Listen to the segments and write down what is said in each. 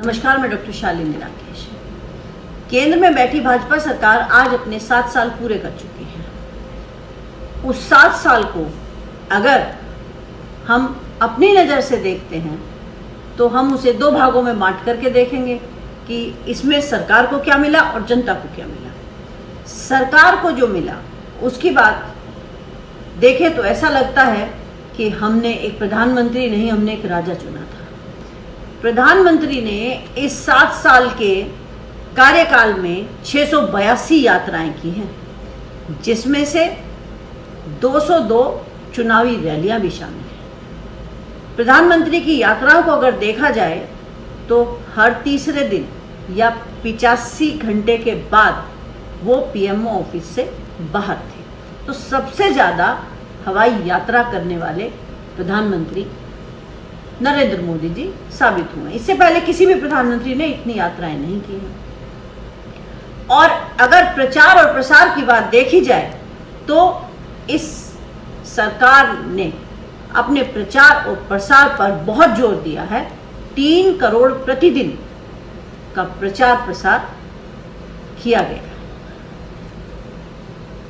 नमस्कार, मैं डॉक्टर शालिनी राकेश। केंद्र में बैठी भाजपा सरकार आज अपने 7 साल पूरे कर चुकी है। उस 7 साल को अगर हम अपनी नज़र से देखते हैं तो हम उसे 2 भागों में बांट करके देखेंगे कि इसमें सरकार को क्या मिला और जनता को क्या मिला। सरकार को जो मिला उसकी बात देखें तो ऐसा लगता है कि हमने एक प्रधानमंत्री नहीं, हमने एक राजा चुना था। प्रधानमंत्री ने इस 7 साल के कार्यकाल में 682 यात्राएं की हैं, जिसमें से 202 चुनावी रैलियां भी शामिल हैं। प्रधानमंत्री की यात्राओं को अगर देखा जाए तो हर तीसरे दिन या 85 घंटे के बाद वो पीएमओ ऑफिस से बाहर थे। तो सबसे ज़्यादा हवाई यात्रा करने वाले प्रधानमंत्री नरेंद्र मोदी जी साबित हुए। इससे पहले किसी भी प्रधानमंत्री ने इतनी यात्राएं नहीं की हैं। और अगर प्रचार और प्रसार की बात देखी जाए तो इस सरकार ने अपने प्रचार और प्रसार पर बहुत जोर दिया है। 3 करोड़ प्रतिदिन का प्रचार प्रसार किया गया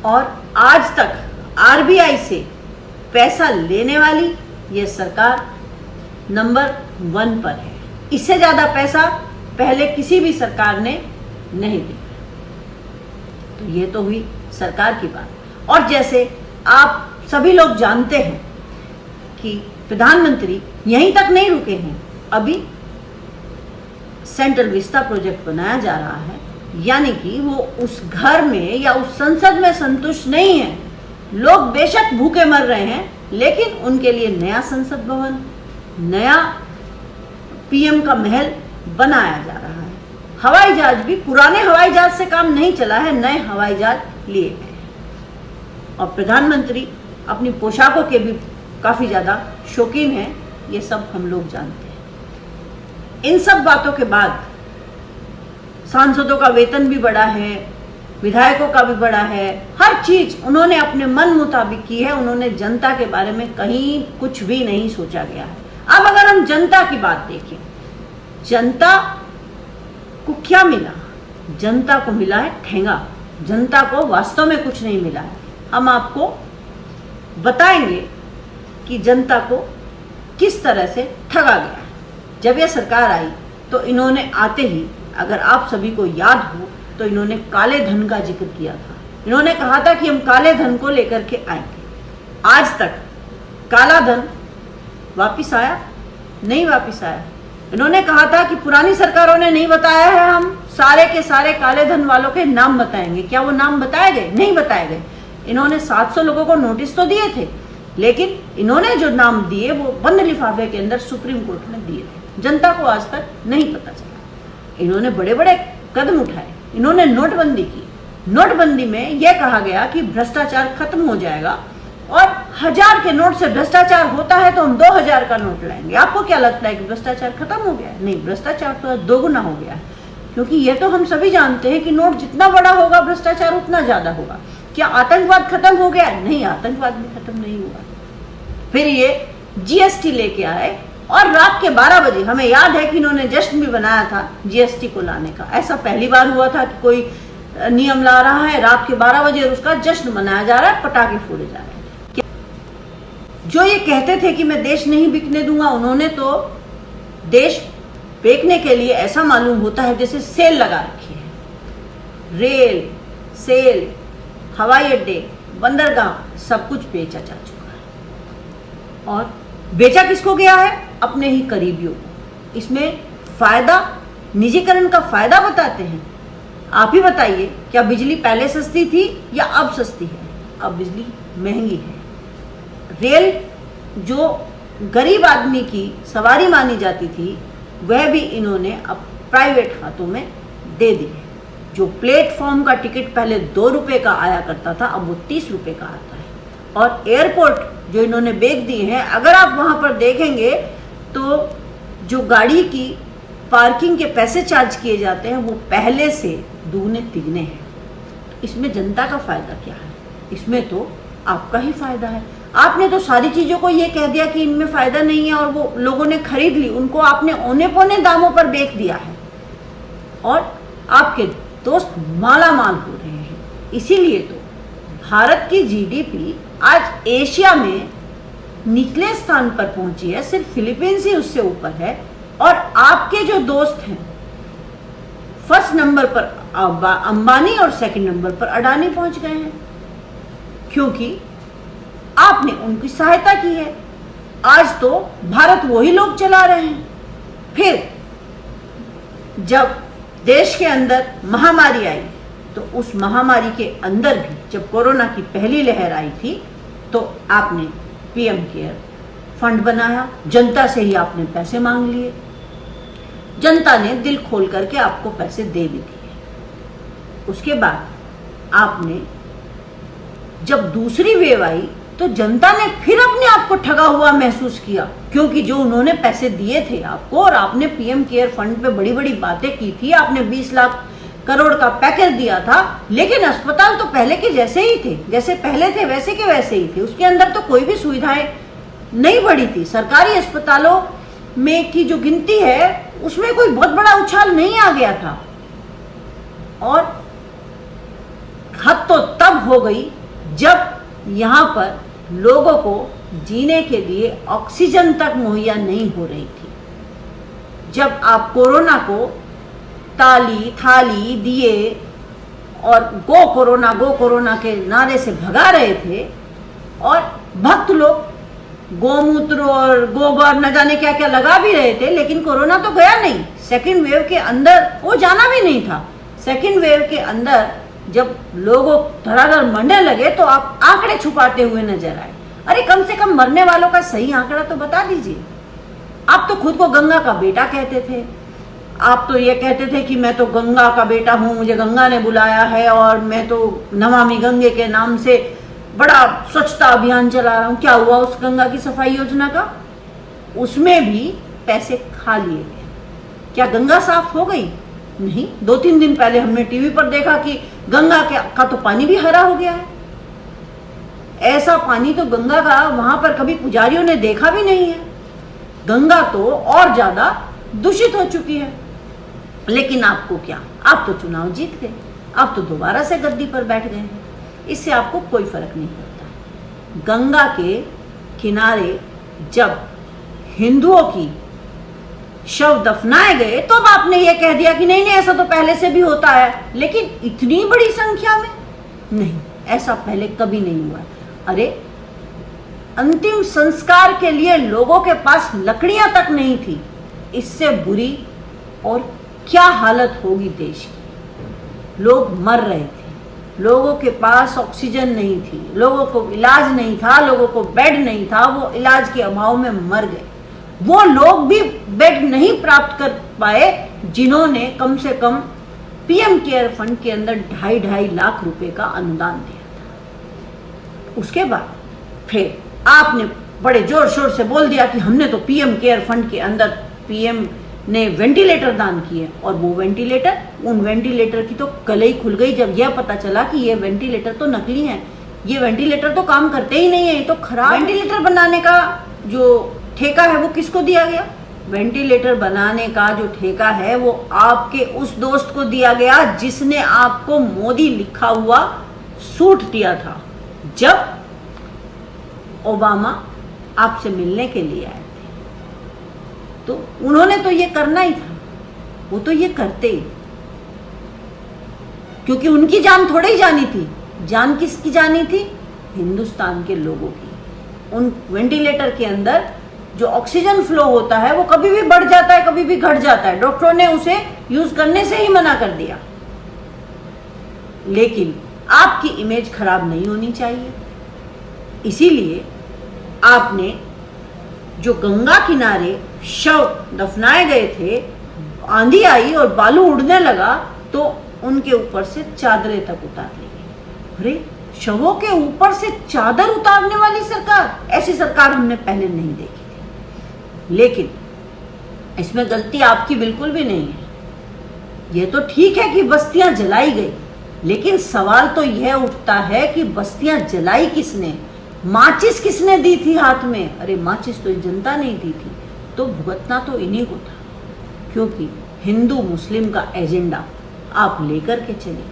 और आज तक आरबीआई से पैसा लेने वाली यह सरकार नंबर 1 पर है। इससे ज्यादा पैसा पहले किसी भी सरकार ने नहीं दिया। तो ये तो हुई सरकार की बात। और जैसे आप सभी लोग जानते हैं कि प्रधानमंत्री यहीं तक नहीं रुके हैं, अभी सेंट्रल विस्ता प्रोजेक्ट बनाया जा रहा है, यानी कि वो उस घर में या उस संसद में संतुष्ट नहीं है। लोग बेशक भूखे मर रहे हैं, लेकिन उनके लिए नया संसद भवन, नया पीएम का महल बनाया जा रहा है। हवाई जहाज भी पुराने हवाई जहाज से काम नहीं चला है, नए हवाई जहाज लिए गए हैं। और प्रधानमंत्री अपनी पोशाकों के भी काफी ज्यादा शौकीन हैं, ये सब हम लोग जानते हैं। इन सब बातों के बाद सांसदों का वेतन भी बढ़ा है, विधायकों का भी बढ़ा है, हर चीज उन्होंने अपने मन मुताबिक की है। उन्होंने जनता के बारे में कहीं कुछ भी नहीं सोचा गया है। अब अगर हम जनता की बात देखें, जनता को क्या मिला? जनता को मिला है ठेंगा। जनता को वास्तव में कुछ नहीं मिला है। हम आपको बताएंगे कि जनता को किस तरह से ठगा गया। जब यह सरकार आई तो इन्होंने आते ही, अगर आप सभी को याद हो, तो इन्होंने काले धन का जिक्र किया था। इन्होंने कहा था कि हम काले धन को लेकर के आएंगे। आज तक काला धन वापिस आया? नहीं वापिस आया। इन्होंने कहा था कि पुरानी सरकारों ने नहीं बताया है, हम सारे के सारे काले धन वालों के नाम बताएंगे। क्या वो नाम बताए गए? नहीं बताए गए। इन्होंने 700 लोगों को नोटिस तो दिए थे, लेकिन इन्होंने जो नाम दिए वो बंद लिफाफे के अंदर सुप्रीम कोर्ट में दिए थे। जनता को आज तक नहीं पता चला। इन्होंने बड़े बड़े कदम उठाए। इन्होंने नोटबंदी की। नोटबंदी में यह कहा गया कि भ्रष्टाचार खत्म हो जाएगा और 1000 के नोट से भ्रष्टाचार होता है तो हम 2000 का नोट लाएंगे। आपको क्या लगता है कि भ्रष्टाचार खत्म हो गया है? नहीं, भ्रष्टाचार तो दोगुना हो गया है। क्योंकि यह तो हम सभी जानते हैं कि नोट जितना बड़ा होगा भ्रष्टाचार उतना ज्यादा होगा। क्या आतंकवाद खत्म हो गया? नहीं, आतंकवाद भी खत्म नहीं हुआ। फिर ये जीएसटी लेके आए और रात के 12 बजे, हमें याद है कि इन्होंने जश्न भी बनाया था जीएसटी को लाने का। ऐसा पहली बार हुआ था कि कोई नियम ला रहा है रात के 12 बजे और उसका जश्न मनाया जा रहा है, पटाखे फोड़े जा रहे हैं। जो ये कहते थे कि मैं देश नहीं बिकने दूंगा, उन्होंने तो देश बेचने के लिए ऐसा मालूम होता है जैसे सेल लगा रखी है। रेल, सेल, हवाई अड्डे, बंदरगाह, सब कुछ बेचा जा चुका है। और बेचा किसको गया है? अपने ही करीबियों को। इसमें फायदा, निजीकरण का फायदा बताते हैं। आप ही बताइए, क्या बिजली पहले सस्ती थी या अब सस्ती है? अब बिजली महंगी है। रेल जो गरीब आदमी की सवारी मानी जाती थी, वह भी इन्होंने अब प्राइवेट हाथों में दे दी है। जो प्लेटफॉर्म का टिकट पहले 2 रुपए का आया करता था, अब वो 30 रुपए का आता है। और एयरपोर्ट जो इन्होंने बेच दिए हैं, अगर आप वहां पर देखेंगे तो जो गाड़ी की पार्किंग के पैसे चार्ज किए जाते हैं वो पहले से दुगने तिगने हैं। इसमें जनता का फायदा क्या है? इसमें तो आपका ही फायदा है। आपने तो सारी चीजों को ये कह दिया कि इनमें फायदा नहीं है, और वो लोगों ने खरीद ली, उनको आपने औने पौने दामों पर बेच दिया है, और आपके दोस्त माला माल हो रहे हैं। इसीलिए तो भारत की जीडीपी आज एशिया में निचले स्थान पर पहुंची है, सिर्फ फिलीपींस ही उससे ऊपर है, और आपके जो दोस्त हैं फर्स्ट नंबर पर अंबानी और सेकंड नंबर पर अडानी पहुंच गए हैं, क्योंकि आपने उनकी सहायता की है। आज तो भारत वही लोग चला रहे हैं। फिर जब देश के अंदर महामारी आई, तो उस महामारी के अंदर भी जब कोरोना की पहली लहर आई थी, तो आपने पीएम केयर फंड बनाया, जनता से ही आपने पैसे मांग लिए, जनता ने दिल खोल करके आपको पैसे दे भी दिए। उसके बाद आपने जब दूसरी वेव आई, तो जनता ने फिर अपने आप को ठगा हुआ महसूस किया, क्योंकि जो उन्होंने पैसे दिए थे आपको, और आपने पीएम केयर फंड पे बड़ी बड़ी बातें की थी, आपने 20 लाख करोड़ का पैकेज दिया था, लेकिन अस्पताल तो पहले के जैसे ही थे, जैसे पहले थे वैसे के वैसे ही थे। उसके अंदर तो कोई भी सुविधाएं नहीं बढ़ी थी। सरकारी अस्पतालों में की जो गिनती है, उसमें कोई बहुत बड़ा उछाल नहीं आ गया था, और हद तो तब हो गई जब यहाँ पर लोगों को जीने के लिए ऑक्सीजन तक मुहैया नहीं हो रही थी। जब आप कोरोना को ताली थाली दिए और गो कोरोना के नारे से भगा रहे थे, और भक्त लोग गोमूत्र और गोबर न जाने क्या क्या लगा भी रहे थे, लेकिन कोरोना तो गया नहीं। सेकेंड वेव के अंदर वो जाना भी नहीं था। सेकेंड वेव के अंदर जब लोगों धड़ाधड़ मरने लगे, तो आप आंकड़े छुपाते हुए नजर आए। अरे कम से कम मरने वालों का सही आंकड़ा तो बता दीजिए। आप तो खुद को गंगा का बेटा कहते थे, आप तो ये कहते थे कि मैं तो गंगा का बेटा हूं, मुझे गंगा ने बुलाया है, और मैं तो नमामि गंगे के नाम से बड़ा स्वच्छता अभियान चला रहा हूं। क्या हुआ उस गंगा की सफाई योजना का? उसमें भी पैसे खा लिए गए। क्या गंगा साफ हो गई? नहीं। 2-3 दिन पहले हमने टीवी पर देखा कि गंगा का तो पानी भी हरा हो गया है। ऐसा पानी तो गंगा का वहां पर कभी पुजारियों ने देखा भी नहीं है। गंगा तो और ज्यादा दूषित हो चुकी है। लेकिन आपको क्या, आप तो चुनाव जीत गए, आप तो दोबारा से गद्दी पर बैठ गए हैं, इससे आपको कोई फर्क नहीं पड़ता। गंगा के किनारे जब हिंदुओं की शव दफनाए गए, तो अब आपने ये कह दिया कि नहीं नहीं ऐसा तो पहले से भी होता है, लेकिन इतनी बड़ी संख्या में नहीं, ऐसा पहले कभी नहीं हुआ। अरे अंतिम संस्कार के लिए लोगों के पास लकड़ियां तक नहीं थी, इससे बुरी और क्या हालत होगी देश की। लोग मर रहे थे, लोगों के पास ऑक्सीजन नहीं थी, लोगों को इलाज नहीं था, लोगों को बेड नहीं था, वो इलाज के अभाव में मर गए। वो लोग भी बेड नहीं प्राप्त कर पाए जिन्होंने कम से कम पीएम केयर फंड के अंदर 2.5 लाख रुपए का अनुदान दिया था। उसके बाद फिर आपने बड़े जोर शोर से बोल दिया कि हमने तो पीएम केयर फंड के अंदर पीएम ने वेंटिलेटर दान किए, और वो वेंटिलेटर, उन वेंटिलेटर की तो कलई ही खुल गई जब यह पता चला कि ये वेंटिलेटर तो नकली हैं, ये वेंटिलेटर तो काम करते ही नहीं है, ये तो खराब। वेंटिलेटर बनाने का जो ठेका है वो किसको दिया गया? वेंटिलेटर बनाने का जो ठेका है वो आपके उस दोस्त को दिया गया जिसने आपको मोदी लिखा हुआ सूट दिया था जब ओबामा आपसे मिलने के लिए आए थे। तो उन्होंने तो ये करना ही था, वो तो ये करते ही, क्योंकि उनकी जान थोड़ी ही जानी थी। जान किसकी जानी थी? हिंदुस्तान के लोगों की। उन वेंटिलेटर के अंदर जो ऑक्सीजन फ्लो होता है वो कभी भी बढ़ जाता है, कभी भी घट जाता है। डॉक्टरों ने उसे यूज करने से ही मना कर दिया। लेकिन आपकी इमेज खराब नहीं होनी चाहिए, इसीलिए आपने जो गंगा किनारे शव दफनाए गए थे, आंधी आई और बालू उड़ने लगा तो उनके ऊपर से चादरें तक उतार ली गई। अरे शवों के ऊपर से चादर उतारने वाली सरकार, ऐसी सरकार हमने पहले नहीं देखी थी। लेकिन इसमें गलती आपकी बिल्कुल भी नहीं है। यह तो ठीक है कि बस्तियां जलाई गई, लेकिन सवाल तो यह उठता है कि बस्तियां जलाई किसने? माचिस किसने दी थी हाथ में? अरे माचिस तो जनता ने दी थी। तो भुगतना तो इन्हीं को था, क्योंकि हिंदू मुस्लिम का एजेंडा आप लेकर के चले।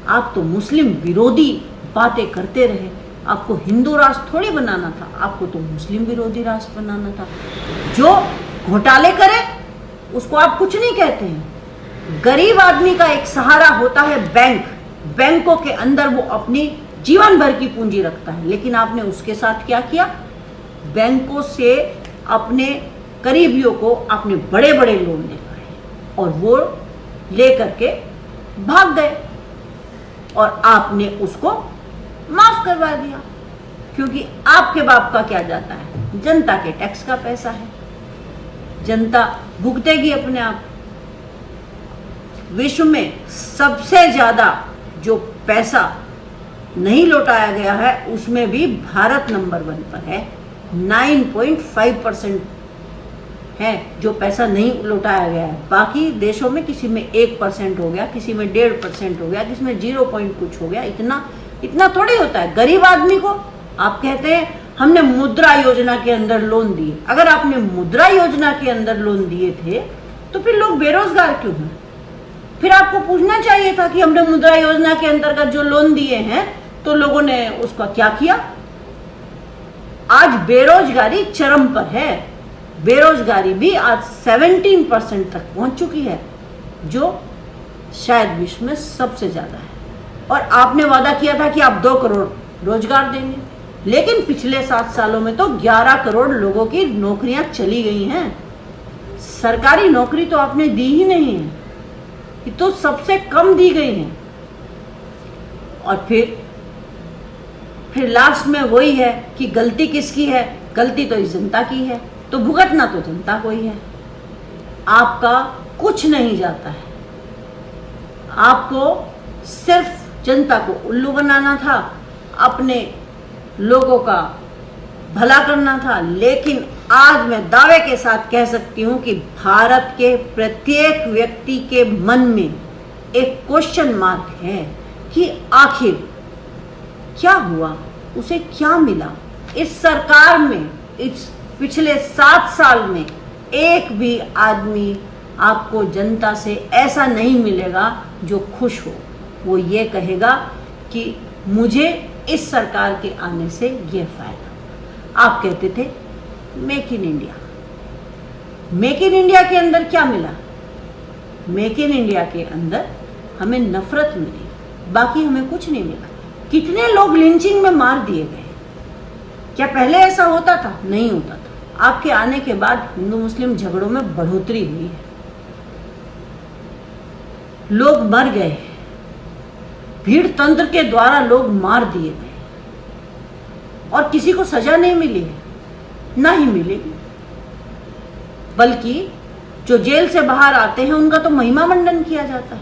आप तो मुस्लिम विरोधी बातें करते रहे। आपको हिंदू राष्ट्र थोड़ी बनाना था, आपको तो मुस्लिम विरोधी राष्ट्र बनाना था। जो घोटाले करे उसको आप कुछ नहीं कहते हैं। गरीब आदमी का एक सहारा होता है बैंक। बैंकों के अंदर वो अपनी जीवन भर की पूंजी रखता है, लेकिन आपने उसके साथ क्या किया? बैंकों से अपने करीबियों को आपने बड़े बड़े लोन दिलवाए और वो लेकर के भाग गए और आपने उसको माफ करवा दिया, क्योंकि आपके बाप का क्या जाता है? जनता के टैक्स का पैसा है, जनता भुगतेगी अपने आप। विश्व में सबसे ज्यादा जो पैसा नहीं लौटाया गया है उसमें भी भारत नंबर 1 पर है। 9.5% है जो पैसा नहीं लौटाया गया है। बाकी देशों में किसी में 1% हो गया, किसी में 1.5% हो गया, किसी में 0 पॉइंट कुछ हो गया। इतना थोड़ी होता है। गरीब आदमी को आप कहते हैं हमने मुद्रा योजना के अंदर लोन दिए। अगर आपने मुद्रा योजना के अंदर लोन दिए थे तो फिर लोग बेरोजगार क्यों हैं? फिर आपको पूछना चाहिए था कि हमने मुद्रा योजना के अंतर्गत जो लोन दिए हैं तो लोगों ने उसका क्या किया। आज बेरोजगारी चरम पर है। बेरोजगारी भी आज 17% तक पहुंच चुकी है, जो शायद विश्व में सबसे ज्यादा है। और आपने वादा किया था कि आप 2 करोड़ रोजगार देंगे, लेकिन पिछले 7 सालों में तो 11 करोड़ लोगों की नौकरियां चली गई हैं। सरकारी नौकरी तो आपने दी ही नहीं है, ये तो सबसे कम दी गई है। और फिर लास्ट में वही है कि गलती किसकी है? गलती तो इस जनता की है, तो भुगतना तो जनता को ही है। आपका कुछ नहीं जाता है। आपको सिर्फ जनता को उल्लू बनाना था, अपने लोगों का भला करना था। लेकिन आज मैं दावे के साथ कह सकती हूं कि भारत के प्रत्येक व्यक्ति के मन में एक क्वेश्चन मार्क है कि आखिर क्या हुआ, उसे क्या मिला। इस सरकार में इस पिछले 7 साल में एक भी आदमी आपको जनता से ऐसा नहीं मिलेगा जो खुश हो। वो ये कहेगा कि मुझे इस सरकार के आने से ये फायदा। आप कहते थे make in India. Make in India के अंदर क्या मिला? मेक इन इंडिया के अंदर हमें नफरत मिली, बाकी हमें कुछ नहीं मिला। कितने लोग लिंचिंग में मार दिए गए? क्या पहले ऐसा होता था? नहीं होता था। आपके आने के बाद हिंदू मुस्लिम झगड़ों में बढ़ोतरी हुई है। लोग मर गए, भीड़ तंत्र के द्वारा लोग मार दिए गए और किसी को सजा नहीं मिली है, ना ही मिलेगी। बल्कि जो जेल से बाहर आते हैं उनका तो महिमा मंडन किया जाता है।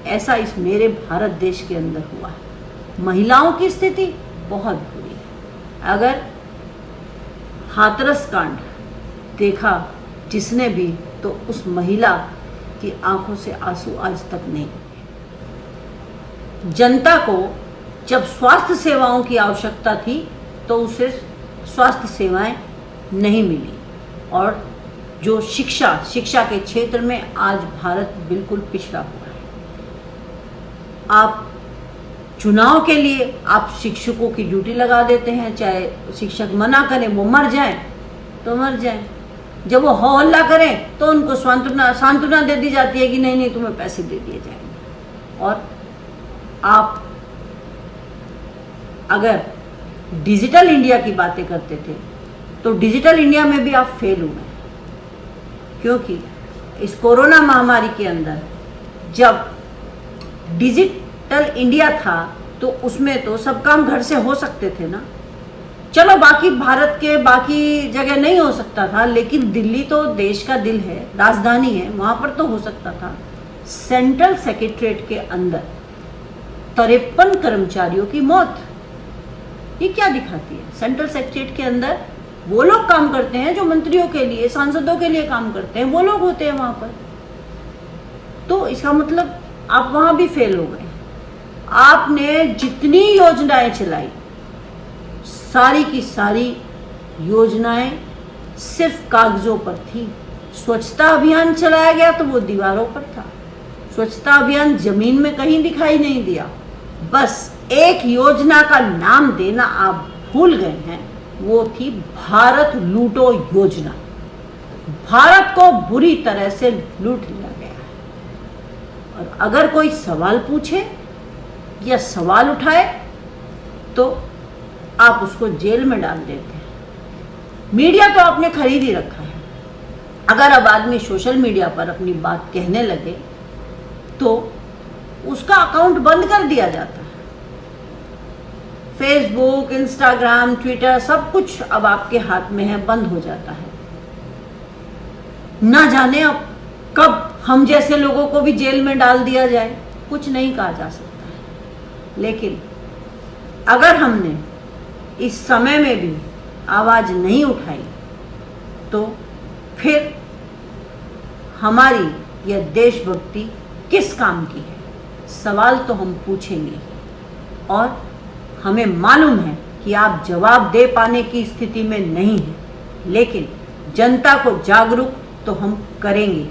ऐसा इस मेरे भारत देश के अंदर हुआ है। महिलाओं की स्थिति बहुत बुरी है। अगर हाथरस कांड देखा जिसने भी, तो उस महिला की आंखों से आंसू आज तक नहीं। जनता को जब स्वास्थ्य सेवाओं की आवश्यकता थी तो उसे स्वास्थ्य सेवाएं नहीं मिली। और जो शिक्षा के क्षेत्र में आज भारत बिल्कुल पिछड़ा हुआ है। आप चुनाव के लिए आप शिक्षकों की ड्यूटी लगा देते हैं, चाहे शिक्षक मना करें, वो मर जाएं तो मर जाएं। जब वो हो हल्ला करें तो उनको सांत्वना दे दी जाती है कि नहीं नहीं तुम्हें पैसे दे दिए जाएंगे। और आप अगर डिजिटल इंडिया की बातें करते थे तो डिजिटल इंडिया में भी आप फेल हुए, क्योंकि इस कोरोना महामारी के अंदर जब डिजिटल इंडिया था तो उसमें तो सब काम घर से हो सकते थे ना। चलो बाकी भारत के बाकी जगह नहीं हो सकता था, लेकिन दिल्ली तो देश का दिल है, राजधानी है, वहां पर तो हो सकता था। सेंट्रल सेक्रेटरीट के अंदर 53 कर्मचारियों की मौत, ये क्या दिखाती है? सेंट्रल सेक्रेटरीट के अंदर वो लोग काम करते हैं जो मंत्रियों के लिए, सांसदों के लिए काम करते हैं, वो लोग होते हैं वहां पर। तो इसका मतलब आप वहां भी फेल हो गए। आपने जितनी योजनाएं चलाई सारी की सारी योजनाएं सिर्फ कागजों पर थी। स्वच्छता अभियान चलाया गया तो वो दीवारों पर था। स्वच्छता अभियान जमीन में कहीं दिखाई नहीं दिया। बस एक योजना का नाम देना आप भूल गए हैं, वो थी भारत लूटो योजना। भारत को बुरी तरह से लूट लिया गया है। और अगर कोई सवाल पूछे या सवाल उठाए तो आप उसको जेल में डाल देते हैं। मीडिया तो आपने खरीद ही रखा है। अगर अब आदमी सोशल मीडिया पर अपनी बात कहने लगे तो उसका अकाउंट बंद कर दिया जाता है। फेसबुक, इंस्टाग्राम, ट्विटर सब कुछ अब आपके हाथ में है, बंद हो जाता है। ना जाने अब कब हम जैसे लोगों को भी जेल में डाल दिया जाए, कुछ नहीं कहा जा सकता है। लेकिन अगर हमने इस समय में भी आवाज नहीं उठाई तो फिर हमारी यह देशभक्ति किस काम की है? सवाल तो हम पूछेंगे और हमें मालूम है कि आप जवाब दे पाने की स्थिति में नहीं हैं, लेकिन जनता को जागरूक तो हम करेंगे,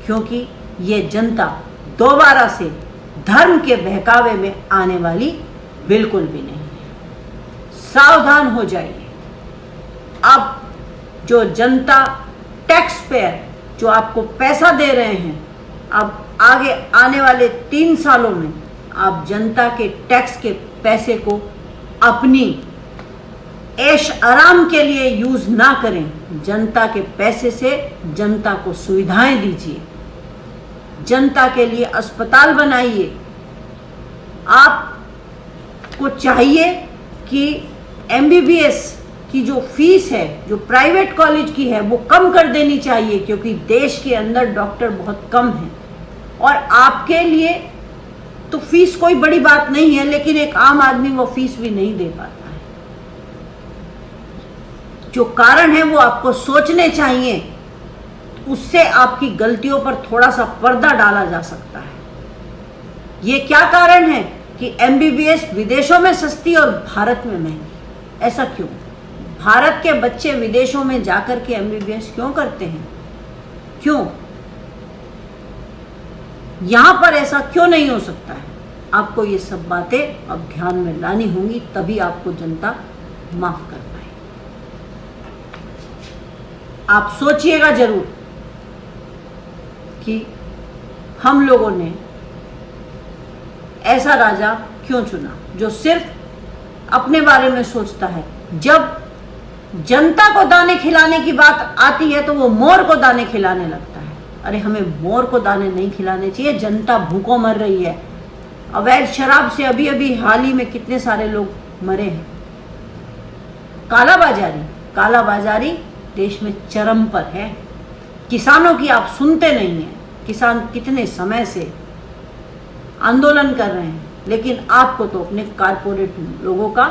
क्योंकि ये जनता दोबारा से धर्म के बहकावे में आने वाली बिल्कुल भी नहीं है। सावधान हो जाइए। अब जो जनता, टैक्स पेयर जो आपको पैसा दे रहे हैं, अब आगे आने वाले 3 सालों में आप जनता के टैक्स के पैसे को अपनी ऐश आराम के लिए यूज ना करें। जनता के पैसे से जनता को सुविधाएं दीजिए, जनता के लिए अस्पताल बनाइए। आपको चाहिए कि MBBS की जो फीस है, जो प्राइवेट कॉलेज की है, वो कम कर देनी चाहिए, क्योंकि देश के अंदर डॉक्टर बहुत कम हैं। और आपके लिए तो फीस कोई बड़ी बात नहीं है, लेकिन एक आम आदमी वो फीस भी नहीं दे पाता है। जो कारण है वो आपको सोचने चाहिए, उससे आपकी गलतियों पर थोड़ा सा पर्दा डाला जा सकता है। ये क्या कारण है कि MBBS विदेशों में सस्ती और भारत में महंगी? ऐसा क्यों? भारत के बच्चे विदेशों में जाकर के MBBS क्यों करते हैं? क्यों? यहां पर ऐसा क्यों नहीं हो सकता है? आपको ये सब बातें अब ध्यान में लानी होंगी, तभी आपको जनता माफ कर पाए। आप सोचिएगा जरूर कि हम लोगों ने ऐसा राजा क्यों चुना जो सिर्फ अपने बारे में सोचता है। जब जनता को दाने खिलाने की बात आती है तो वो मोर को दाने खिलाने लगता है। अरे हमें मोर को दाने नहीं खिलाने चाहिए, जनता भूखों मर रही है। अवैध शराब से अभी अभी हाल ही में कितने सारे लोग मरे हैं। कालाबाजारी देश में चरम पर है। किसानों की आप सुनते नहीं हैं। किसान कितने समय से आंदोलन कर रहे हैं, लेकिन आपको तो अपने कारपोरेट लोगों का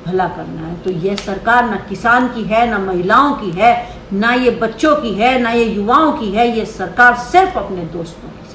भला करना है। तो यह सरकार ना किसान की है, ना महिलाओं की है, ना ये बच्चों की है, ना ये युवाओं की है। ये सरकार सिर्फ अपने दोस्तों की।